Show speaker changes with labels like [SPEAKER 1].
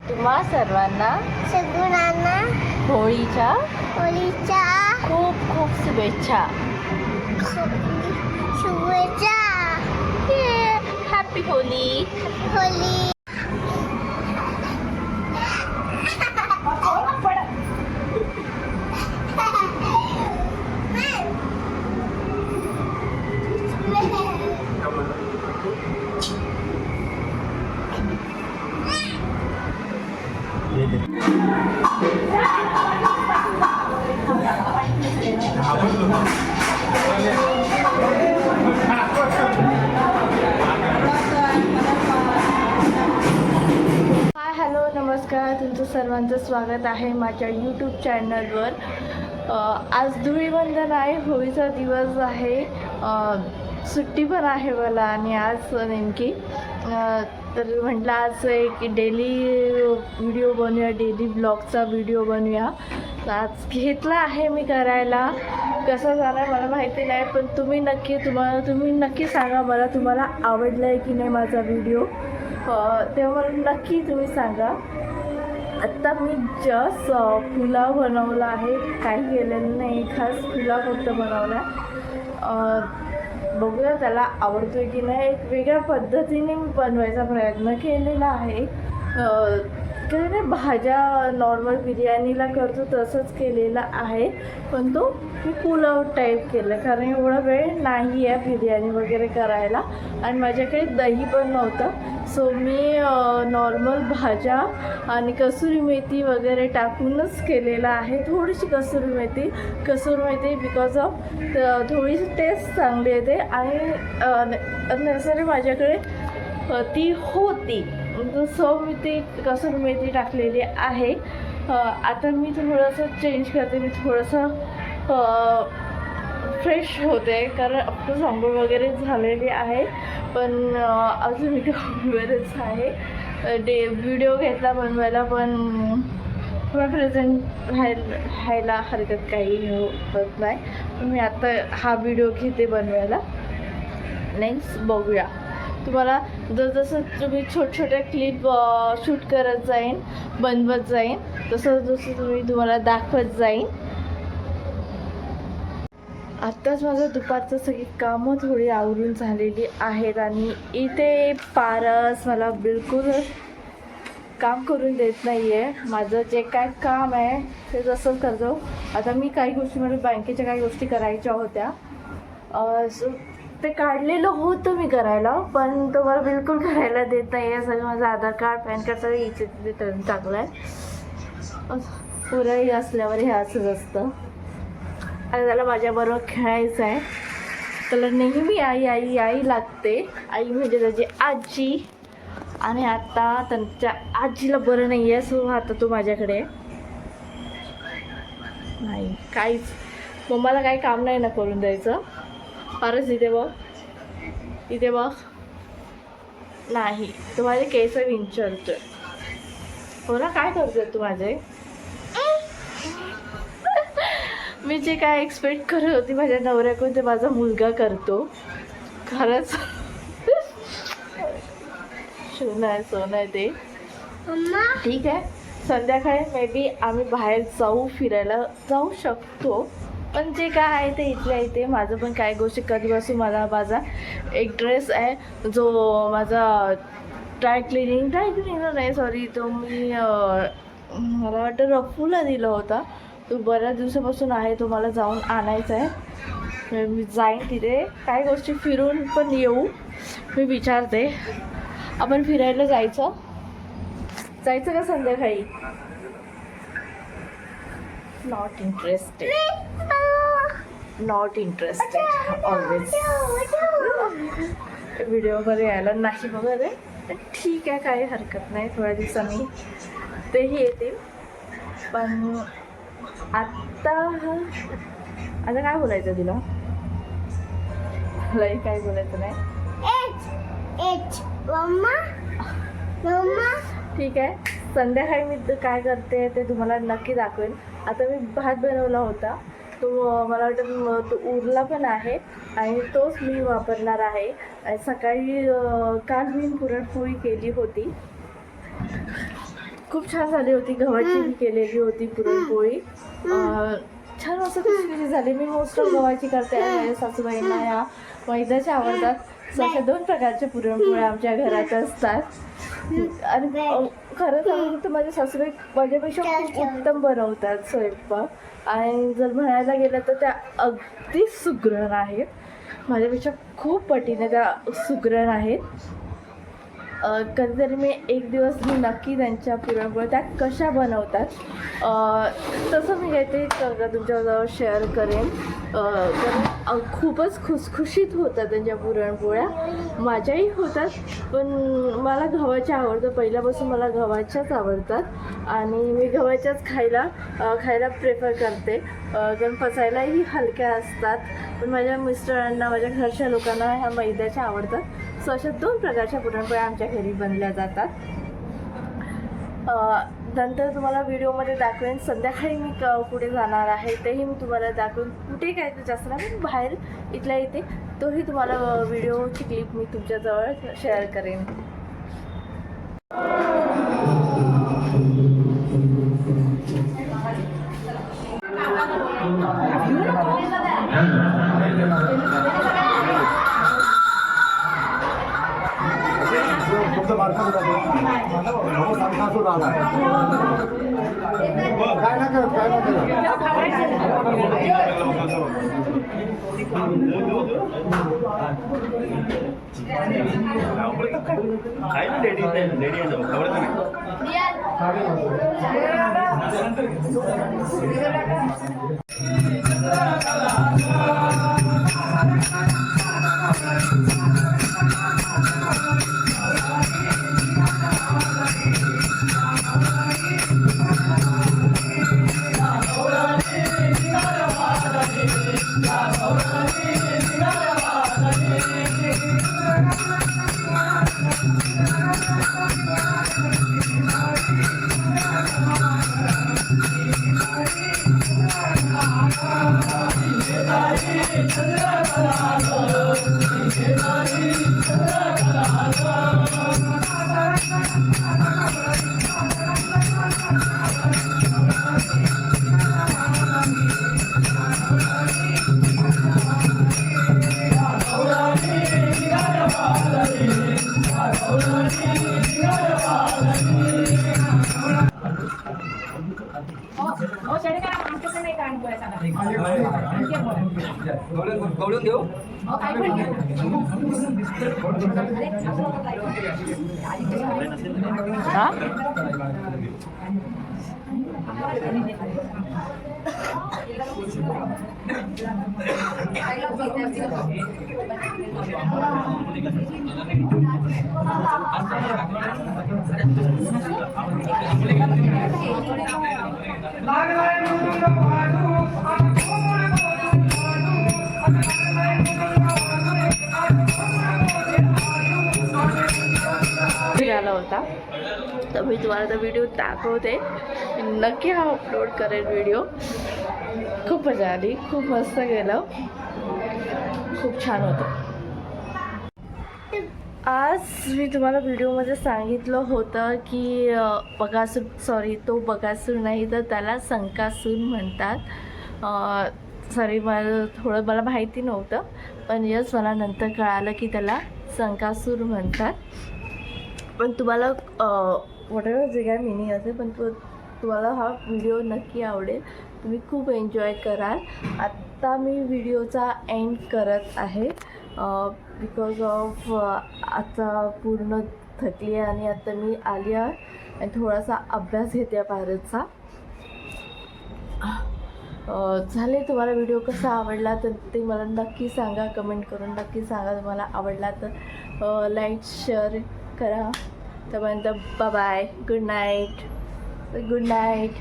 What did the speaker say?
[SPEAKER 1] तुम्हा सर्वांना
[SPEAKER 2] सगळ्यांना
[SPEAKER 1] होळीच्या
[SPEAKER 2] होळीच्या
[SPEAKER 1] खूप खूप शुभेच्छा.
[SPEAKER 2] शुभेच्छा.
[SPEAKER 1] Happy Holy.
[SPEAKER 2] Holy.
[SPEAKER 1] Hi hello नमस्कार, तुमचं सर्वांचं स्वागत आहे माझ्या यूट्यूब चॅनलवर. आज धुळीवंदन आहे, होळीचा दिवस आहे, सुट्टी पण आहे मला आणि आज नेमकी तर म्हटलं आज एक डेली व्हिडिओ बनवूया, डेली ब्लॉगचा व्हिडिओ बनवूया. तर आज घेतला आहे मी करायला. कसं झालं मला माहिती नाही, पण तुम्ही नक्की सांगा मला तुम्हाला आवडला आहे की नाही माझा व्हिडिओ. तेव्हा मला नक्की तुम्ही सांगा. आत्ता मी जस्ट पुलाव बनवला आहे, काही केलेलं नाही, खास पुलाव फक्त बनवला. बघूया त्याला आवडतो आहे की नाही. एक वेगळ्या पद्धतीने मी बनवायचा प्रयत्न केलेला आहे. काही नाही, भाज्या नॉर्मल बिर्याणीला करतो तसंच केलेला आहे, पण तो मी पुलाव टाईप केलं कारण एवढा वेळ नाही आहे बिर्याणी वगैरे करायला आणि माझ्याकडे दही पण नव्हतं. सो मी नॉर्मल भाज्या आणि कसुरी मेथी वगैरे टाकूनच केलेला आहे. थोडीशी कसुरी मेथी बिकॉज ऑफ थोडीशी टेस्ट चांगली येते आणि नर्सरी माझ्याकडे ती होती, सो मी ती कसुरी मेथी टाकलेली आहे. आता मी थोडंसं चेंज करते, मी थोडंसं फ्रेश होते कारण आपलं आंघोळ वगैरे झालेली आहे, पण अजून मी वगैरेच आहे. व्हिडिओ घेतला बनवायला, पण थोडा प्रेझेंट राहायला हरकत काही होत नाही. पण मी आता हा व्हिडिओ घेते बनवायला. नेक्स्ट बघूया. तुम्हाला जसं तुम्ही छोट्या क्लिप शूट करत जाईन, बनवत जाईन, जसं तुम्हाला दाखवत जाईन. आत्ताच माझं दुपारचं सगळी कामं थोडी आवरून झालेली आहेत आणि इथे पारस मला बिलकुल काम करून देत नाही आहे. माझं जे काय काम आहे ते जसं करतो. आता मी काही गोष्टी मला बँकेच्या काही गोष्टी करायच्या होत्या, सो ते काढलेलं होतं मी करायला, पण तो मला बिलकुल करायला देत नाही आहे. सगळं माझं आधार कार्ड पॅन कार्ड सगळं इथे तिथे ठेवून टाकलं आहे. पुरंही असल्यावर हे असंच असतं. आणि त्याला माझ्याबरोबर खेळायचं आहे, त्याला नेहमी आई आई आई लागते. आई म्हणजे त्याची आजी, आणि आता त्यांच्या आजीला बरं नाही आहे, सो आता तो माझ्याकडे नाही. काहीच मम्माला काही काम नाही ना करून द्यायचं. फारच इथे बघ नाही, तू माझे केस विंचरतोय. हो ना, काय करतोय तू माझे? मी जे काय एक्सपेक्ट करत होती माझ्या नवऱ्याकडून ते माझा मुलगा करतो. खरंच सोनं आहे ते. ठीक आहे, संध्याकाळी मे बी आम्ही बाहेर फिरायला जाऊ शकतो, पण जे काय आहे ते इथल्या इथे. माझं पण काही गोष्टी कधीपासून माझा एक ड्रेस आहे जो माझा ड्राय क्लिनिंग नाही सॉरी, तो मी मला वाटतं रफूला दिला होता. तो बऱ्याच दिवसापासून आहे, तो मला जाऊन आणायचा आहे. मी जाईन तिथे, काही गोष्टी फिरून पण येऊ. मी विचारते आपण फिरायला जायचं का संध्याकाळी? Not interested always. व्हिडिओमध्ये यायला नाही बघा रे. ठीक आहे, काही हरकत नाही, थोड्या दिवसांनी तेही येतील. पण आता काय बोलायचं तुला? मलाही काही बोलायचं नाही. ठीक आहे, संध्याकाळी मी काय करते ते तुम्हाला नक्की दाखवेन. आता मी भात बनवला होता, तो मला वाटतं तो उरला पण आहे आणि तोच मी वापरणार आहे. सकाळी काल मी पुरणपोळी केली होती, खूप छान झाली होती. गव्हाची मी केलेली होती पुरणपोळी. छान असं खुशखुशी झाली. मी मोस्ट ऑफ गव्हाची करते आणि माझ्या सासूबाईंना या मैद्याच्या आवडतात. अशा 2 प्रकारच्या पुरणपोळ्या आमच्या घरात असतात. आणि खरं सांगू तर माझ्या सासूबाई माझ्यापेक्षा खूप उत्तम बनवतात स्वयंपाक. आणि जर म्हणायला गेलं तर त्या अगदी सुगरण आहेत. माझ्यापेक्षा खूप पटीने त्या सुगरण आहेत. कधीतरी मी एक दिवस मी नक्की त्यांच्या पुरणपोळ्या त्या कशा बनवतात तसं मी काहीतरी तुमच्याजवळ शेअर करेन. कारण खूपच खुसखुशीत होतात त्यांच्या पुरणपोळ्या. माझ्याही होतात, पण मला गव्हाच्या आवडतं. पहिल्यापासून मला गव्हाच्याच आवडतात आणि मी गव्हाच्याच खायला प्रेफर करते. कारण पचायलाही हलक्या असतात. पण माझ्या मिस्टरांना, माझ्या घरच्या लोकांना ह्या मैद्याच्या आवडतात. सो अशा 2 प्रकारच्या पुरणपोळ्या आमच्या घरी बनल्या जातात. नंतर तुम्हाला व्हिडिओमध्ये दाखवेन. संध्याकाळी मी कुठे जाणार आहे तेही मी तुम्हाला दाखवेन. कुठे काय ते जास्त नाही, पण बाहेर इथल्या इथे तोही तुम्हाला व्हिडिओची क्लिप मी तुमच्याजवळ शेअर करेन.
[SPEAKER 3] आला होता तर मी तुम्हाला तो व्हिडिओ दाखवते. नक्की हा अपलोड करेन व्हिडिओ. खूप मजा आली, खूप मस्त गेलं, खूप छान होतं. आज मी तुम्हाला व्हिडिओमध्ये सांगितलं होतं की तो बकासूर नाही तर त्याला संकासूर म्हणतात. मला माहिती नव्हतं, पण यस मला नंतर कळालं की त्याला संकासूर म्हणतात. पण तुम्हाला वॉटेवर जे काय मिनिंग असेल, पण तुम्हाला हा व्हिडिओ नक्की आवडेल. तुम्ही खूप एन्जॉय कराल. आत्ता मी व्हिडिओचा एंड करत आहे बिकॉज ऑफ आता पूर्ण थकली आहे आणि आता मी आली आहे आणि थोडासा अभ्यास घेते भारतचा. झाले. तुम्हाला व्हिडिओ कसा आवडला तर ते मला नक्की सांगा, कमेंट करून नक्की सांगा. तुम्हाला आवडला तर लाईक शेअर करा. तोपर्यंत bye, good night.
[SPEAKER 2] Good night.